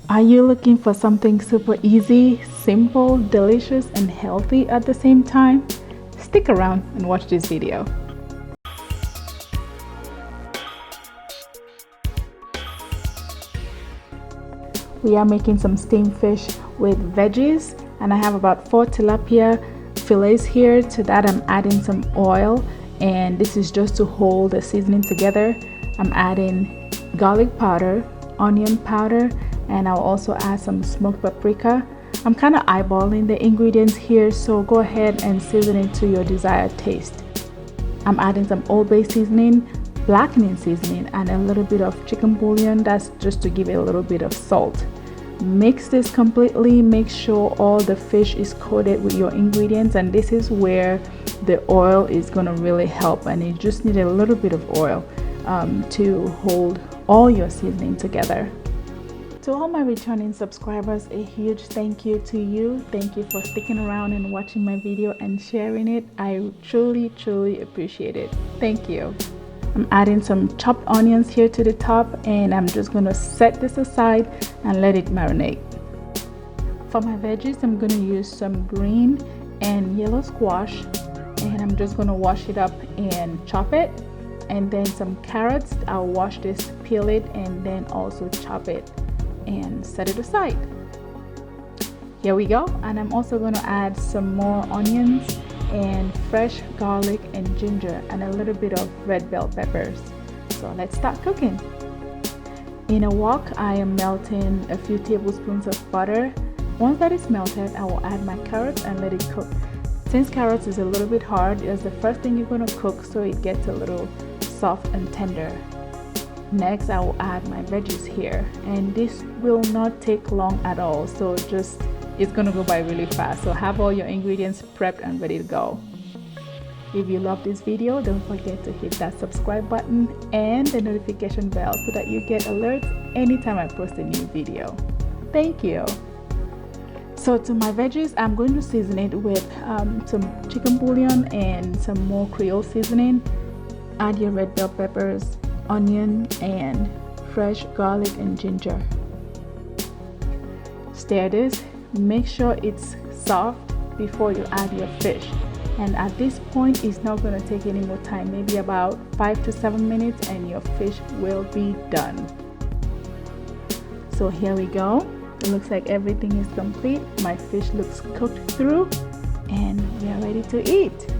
Are you looking for something super easy, simple, delicious, and healthy at the same time? Stick around and watch this video. We are making some steamed fish with veggies, and I have about 4 tilapia fillets here. To that I'm adding some oil, and this is just to hold the seasoning together. I'm adding garlic powder, onion powder, and I'll also add some smoked paprika. I'm kind of eyeballing the ingredients here, so go ahead and season it to your desired taste. I'm adding some Old Bay seasoning, blackening seasoning, and a little bit of chicken bouillon. That's just to give it a little bit of salt. Mix this completely. Make sure all the fish is coated with your ingredients, and this is where the oil is going to really help, and you just need a little bit of oil to hold all your seasoning together. To all my returning subscribers, a huge thank you to you. Thank you for sticking around and watching my video and sharing it. I truly appreciate it. Thank you. I'm adding some chopped onions here to the top, and I'm just going to set this aside and let it marinate. For my veggies, I'm going to use some green and yellow squash, and I'm just going to wash it up and chop it. And then some carrots, I'll wash this, peel it, and then also chop it and set it aside. Here we go. And I'm also going to add some more onions and fresh garlic and ginger and a little bit of red bell peppers. So let's start cooking. In a wok, I am melting a few tablespoons of butter. Once that is melted, I will add my carrots and let it cook. Since carrots is a little bit hard, it's the first thing you're going to cook, so it gets a little soft and tender. Next, I will add my veggies here, and this will not take long at all, so it's gonna go by really fast. So have all your ingredients prepped and ready to go. If you love this video, don't forget to hit that subscribe button and the notification bell so that you get alerts anytime I post a new video. Thank you. So to my veggies, I'm going to season it with some chicken bouillon and some more Creole seasoning. Add your red bell peppers, onion, and fresh garlic and ginger. Stir this. Make sure it's soft before you add your fish. And at this point, it's not going to take any more time, maybe about 5 to 7 minutes, and your fish will be done. So here we go. It looks like everything is complete. My fish looks cooked through, and we are ready to eat.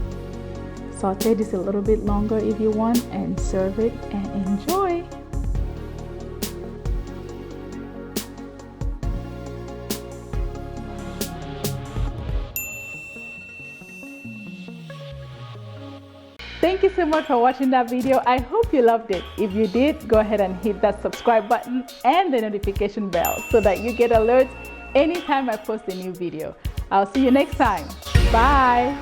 Saute this a little bit longer if you want, and serve it and enjoy. Thank you so much for watching that video. I hope you loved it. If you did, go ahead and hit that subscribe button and the notification bell so that you get alerts anytime I post a new video. I'll see you next time. Bye.